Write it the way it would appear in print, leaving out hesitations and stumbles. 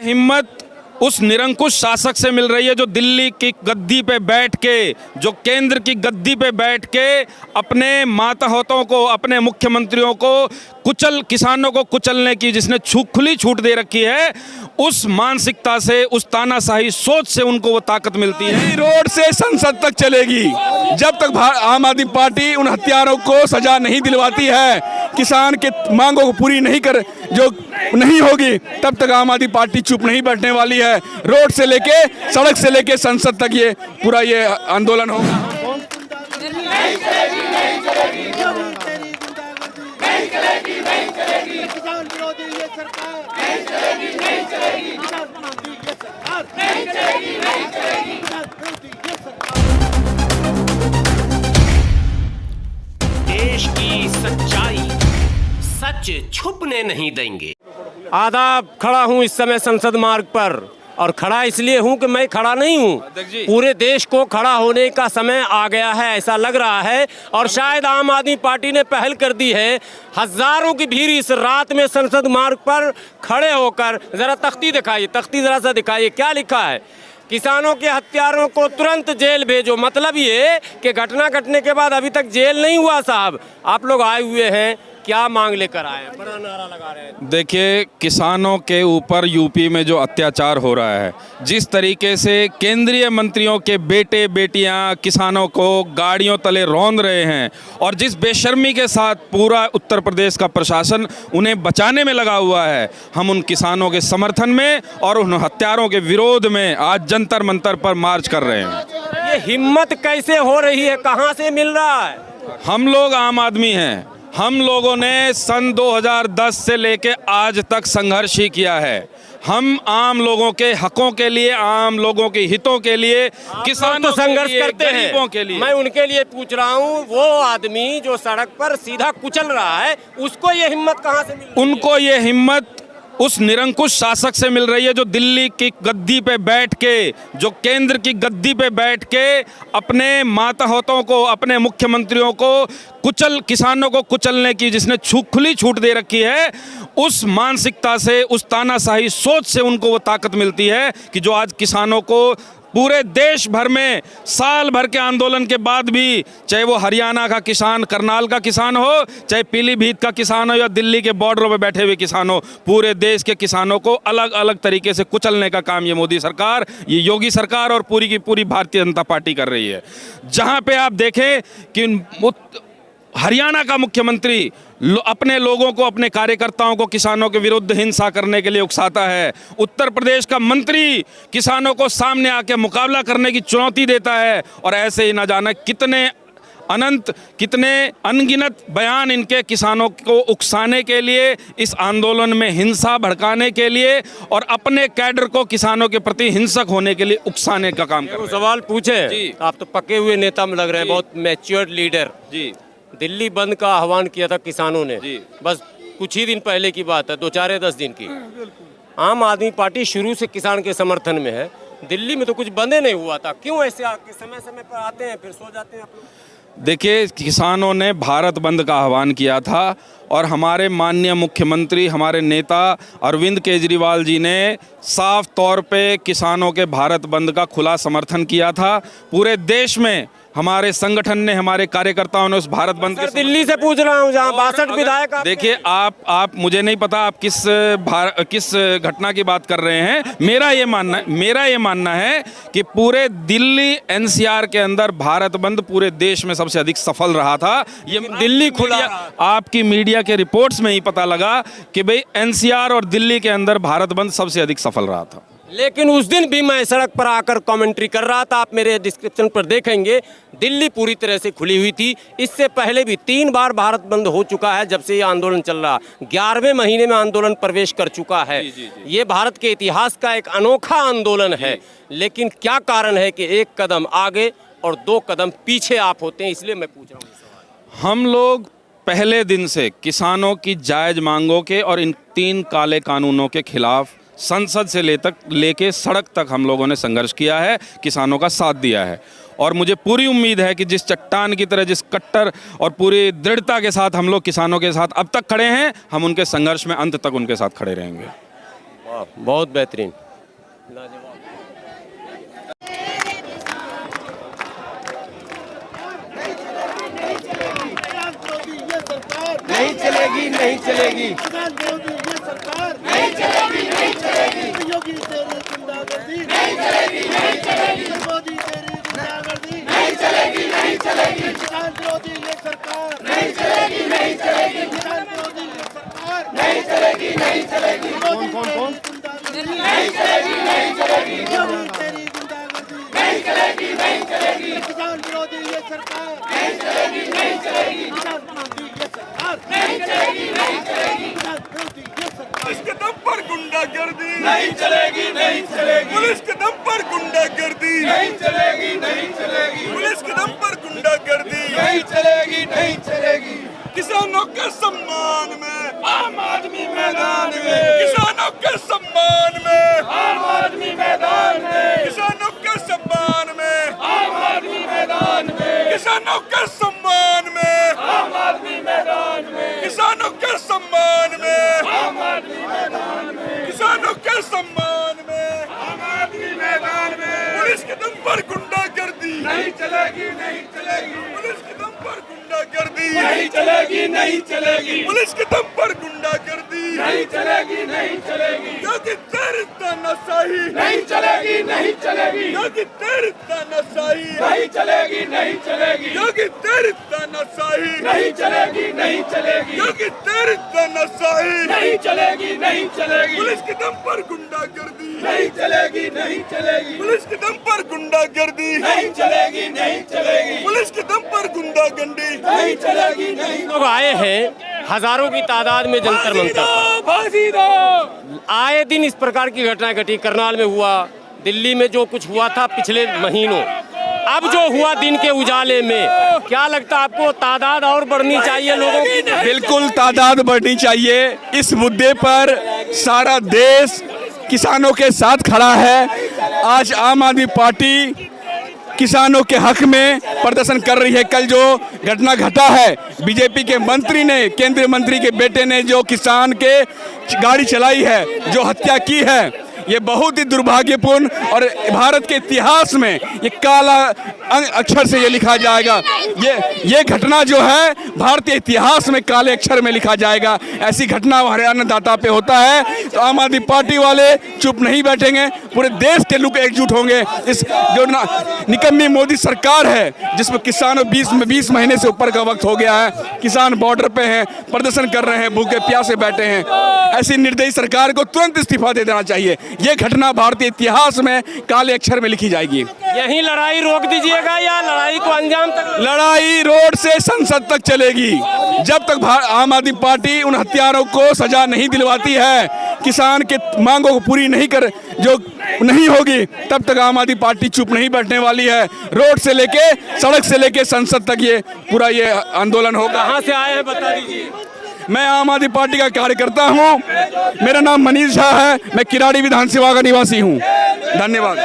हिम्मत उस निरंकुश शासक से मिल रही है जो दिल्ली की गद्दी पे बैठ के, जो केंद्र की गद्दी पे बैठ के अपने मातहतों को, अपने मुख्यमंत्रियों को किसानों को कुचलने की जिसने खुली छूट दे रखी है, उस मानसिकता से, उस तानाशाही सोच से उनको वो ताकत मिलती है। रोड से संसद तक चलेगी जब तक आम आदमी पार्टी उन हत्यारों को सजा नहीं दिलवाती है, किसान के मांगों को पूरी नहीं होगी, तब तक आम आदमी पार्टी चुप नहीं बैठने वाली है। रोड से लेके, सड़क से लेके संसद तक ये पूरा ये आंदोलन होगा। देश की सच्चाई सच छुपने नहीं देंगे। आदाब, खड़ा हूँ इस समय संसद मार्ग पर, और खड़ा इसलिए हूँ कि मैं खड़ा नहीं हूँ, पूरे देश को खड़ा होने का समय आ गया है ऐसा लग रहा है। और शायद आम आदमी पार्टी ने पहल कर दी है। हजारों की भीड़ इस रात में संसद मार्ग पर खड़े होकर, जरा तख्ती दिखाइए, तख्ती जरा सा दिखाइए, क्या लिखा है? किसानों के हत्यारों को तुरंत जेल भेजो। मतलब ये कि घटना घटने के बाद अभी तक जेल नहीं हुआ साहब। आप लोग आए हुए हैं, क्या मांग लेकर आए हैं? बड़ा नारा लगा रहे हैं। देखिए, किसानों के ऊपर यूपी में जो अत्याचार हो रहा है, जिस तरीके से केंद्रीय मंत्रियों के बेटे बेटियां किसानों को गाड़ियों तले रौंद रहे हैं, और जिस बेशर्मी के साथ पूरा उत्तर प्रदेश का प्रशासन उन्हें बचाने में लगा हुआ है, हम उन किसानों के समर्थन में और उन हत्यारों के विरोध में आज जंतर मंतर पर मार्च कर रहे हैं। ये हिम्मत कैसे हो रही है, कहाँ से मिल रहा है? हम लोग आम आदमी हैं। हम लोगों ने सन 2010 से लेके आज तक संघर्ष ही किया है। हम आम लोगों के हकों के लिए, आम लोगों के हितों के लिए, किसानों तो संघर्ष करते हैं, गरीबों के लिए। मैं उनके लिए पूछ रहा हूँ, वो आदमी जो सड़क पर सीधा कुचल रहा है, उसको ये हिम्मत कहाँ से मिल रही है? उनको ये हिम्मत उस निरंकुश शासक से मिल रही है जो दिल्ली की गद्दी पे बैठ के, जो केंद्र की गद्दी पे बैठ के अपने मातहतों को, अपने मुख्यमंत्रियों को किसानों को कुचलने की जिसने खुली छूट दे रखी है, उस मानसिकता से, उस तानाशाही सोच से उनको वो ताकत मिलती है कि जो आज किसानों को पूरे देश भर में साल भर के आंदोलन के बाद भी, चाहे वो हरियाणा का किसान, करनाल का किसान हो, चाहे पीलीभीत का किसान हो, या दिल्ली के बॉर्डरों पे बैठे हुए किसान हो, पूरे देश के किसानों को अलग अलग तरीके से कुचलने का काम ये मोदी सरकार, ये योगी सरकार और पूरी की पूरी भारतीय जनता पार्टी कर रही है। जहाँ पे आप देखें कि हरियाणा का मुख्यमंत्री अपने लोगों को, अपने कार्यकर्ताओं को किसानों के विरुद्ध हिंसा करने के लिए उकसाता है। उत्तर प्रदेश का मंत्री किसानों को सामने आके मुकाबला करने की चुनौती देता है, और ऐसे ही न जाने कितने अनगिनत बयान इनके किसानों को उकसाने के लिए, इस आंदोलन में हिंसा भड़काने के लिए और अपने कैडर को किसानों के प्रति हिंसक होने के लिए उकसाने का काम कर रहे हैं। सवाल पूछे, आप तो पके हुए नेता में लग रहे हैं, बहुत मैच्योर्ड लीडर जी। दिल्ली बंद का आह्वान किया था किसानों ने, बस कुछ ही दिन पहले की बात है, 2-4-10 दिन की। आम आदमी पार्टी शुरू से किसान के समर्थन में है। दिल्ली में तो कुछ बंदे नहीं हुआ था, क्यों ऐसे आके समय समय पर आते हैं फिर सो जाते हैं आप लोग? देखिए, किसानों ने भारत बंद का आह्वान किया था, और हमारे माननीय मुख्यमंत्री, हमारे नेता अरविंद केजरीवाल जी ने साफ तौर पे किसानों के भारत बंद का खुला समर्थन किया था। पूरे देश में हमारे संगठन ने, हमारे कार्यकर्ताओं ने उस भारत बंद के दिल्ली से पूछ रहा हूँ, जहाँ 62 विधायक। देखिए, आप मुझे नहीं पता आप किस घटना की बात कर रहे हैं। मेरा ये मानना है कि पूरे दिल्ली एनसीआर के अंदर भारत बंद पूरे देश में सबसे अधिक सफल रहा था। ये दिल्ली खुला, आपकी मीडिया के रिपोर्ट्स में ही पता लगा कि भाई एनसीआर और दिल्ली के अंदर भारत बंद सबसे अधिक सफल रहा था। लेकिन उस दिन भी मैं सड़क पर आकर कमेंट्री कर रहा था, आप मेरे डिस्क्रिप्शन पर देखेंगे, दिल्ली पूरी तरह से खुली हुई थी। इससे पहले भी 3 बार भारत बंद हो चुका है जब से ये आंदोलन चल रहा। 11वें महीने में आंदोलन प्रवेश कर चुका है। ये भारत के इतिहास का एक अनोखा आंदोलन है। लेकिन क्या कारण है कि 1 कदम आगे और 2 कदम पीछे आप होते हैं, इसलिए मैं पूछ रहा हूँ। हम लोग पहले दिन से किसानों की जायज मांगों के और इन 3 काले कानूनों के खिलाफ संसद से लेके सड़क तक हम लोगों ने संघर्ष किया है, किसानों का साथ दिया है। और मुझे पूरी उम्मीद है कि जिस चट्टान की तरह, जिस कट्टर और पूरी दृढ़ता के साथ हम लोग किसानों के साथ अब तक खड़े हैं, हम उनके संघर्ष में अंत तक उनके साथ खड़े रहेंगे। बहुत बेहतरीन। नहीं चलेगी, नहीं चलेगी। नहीं चलेगी, नहीं चलेगी। योगी तेरी गुंडागर्दी नहीं चलेगी, नहीं चलेगी। मोदी तेरी गुंडागर्दी नहीं चलेगी, नहीं चलेगी। किसान विरोधी ये सरकार नहीं चलेगी, नहीं चलेगी। किसान विरोधी ये सरकार नहीं चलेगी, नहीं चलेगी। कौन कौन कौन नहीं चलेगी, नहीं चलेगी। योगी तेरी गुंडागर्दी नहीं चलेगी, नहीं चलेगी। किसान विरोधी ये सरकार नहीं चलेगी, नहीं चलेगी। किसान विरोधी ये सरकार नहीं चलेगी, नहीं चलेगी। किसान विरोधी ये सरकार पुलिस के दम पर गुंडागर्दी नहीं चलेगी, नहीं चलेगी। पुलिस के दम पर गुंडागर्दी नहीं चलेगी, नहीं चलेगी। पुलिस के दम पर गुंडागर्दी नहीं चलेगी, नहीं चलेगी। किसानों के सम्मान में आम आदमी मैदान में, किसानों के सम्मान में आम आदमी मैदान में, किसानों के सम्मान में आम आदमी मैदान में, किसानों के सम्मान में आम आदमी मैदान में, किसानों के सम्मान में आम आदमी मैदान में, किसानों के सम्मान में आम आदमी मैदान में। पुलिस के दम पर गुंडागर्दी नहीं चलेगी, नहीं चलेगी। पुलिस के दम पर गुंडागर्दी नहीं चलेगी, नहीं चलेगी। पुलिस के दम पर गुंडागर्दी नहीं चलेगी, नहीं चलेगी। योगी तेरी तानाशाही नहीं चलेगी, नहीं चलेगी। योगी तेरी तानाशाही नहीं चलेगी, नहीं चलेगी। योगी तेरी तानाशाही नहीं चलेगी, नहीं चलेगी। योगी तेरी तानाशाही नहीं चलेगी, नहीं चलेगी। पुलिस के दम पर गुंडागर्दी नहीं चलेगी, नहीं चलेगी। पुलिस के दम पर गुंडागर्दी नहीं चलेगी, नहीं चलेगी। पुलिस के दम पर गुंडागर्दी नहीं चलेगी, नहीं। लोग आए हैं हजारों की तादाद में जंतर मंतर पर। फांसी दो। आए दिन इस प्रकार की घटनाएं घटी। करनाल में हुआ, दिल्ली में जो कुछ हुआ था पिछले महीनों, अब जो हुआ दिन के उजाले में, क्या लगता है आपको तादाद और बढ़नी चाहिए लोगों की? बिल्कुल तादाद बढ़नी चाहिए। इस मुद्दे पर सारा देश किसानों के साथ खड़ा है। आज आम आदमी पार्टी किसानों के हक में प्रदर्शन कर रही है। कल जो घटना घटा है, बीजेपी के मंत्री ने, केंद्रीय मंत्री के बेटे ने जो किसान के गाड़ी चलाई है, जो हत्या की है, ये बहुत ही दुर्भाग्यपूर्ण और भारत के इतिहास में ये काला अक्षर से ये लिखा जाएगा। ये घटना जो है भारतीय इतिहास में काले अक्षर में लिखा जाएगा। ऐसी घटना हरियाणा दाता पे होता है तो आम आदमी पार्टी वाले चुप नहीं बैठेंगे। पूरे देश के लोग एकजुट होंगे। इस जो निकम्मी मोदी सरकार है, जिसमें किसानों 20 महीने से ऊपर का वक्त हो गया है, किसान बॉर्डर पे हैं, प्रदर्शन कर रहे हैं, भूखे प्यासे बैठे हैं। ऐसी निर्दयी सरकार को तुरंत इस्तीफा दे देना चाहिए। ये घटना भारतीय इतिहास में काले अक्षर में लिखी जाएगी। यही लड़ाई रोक दीजिएगा या लड़ाई को अंजाम तक? लड़ाई रोड से संसद तक चलेगी। जब तक आम आदमी पार्टी उन हत्यारों को सजा नहीं दिलवाती है, किसान के मांगों को पूरी नहीं होगी, तब तक आम आदमी पार्टी चुप नहीं बैठने वाली है। रोड से लेके, सड़क से लेके संसद तक ये पूरा ये आंदोलन होगा। कहाँ से आए हैं बता दीजिए। मैं आम आदमी पार्टी का कार्यकर्ता हूं। मेरा नाम मनीष झा है। मैं किराड़ी विधानसभा का निवासी हूं। धन्यवाद।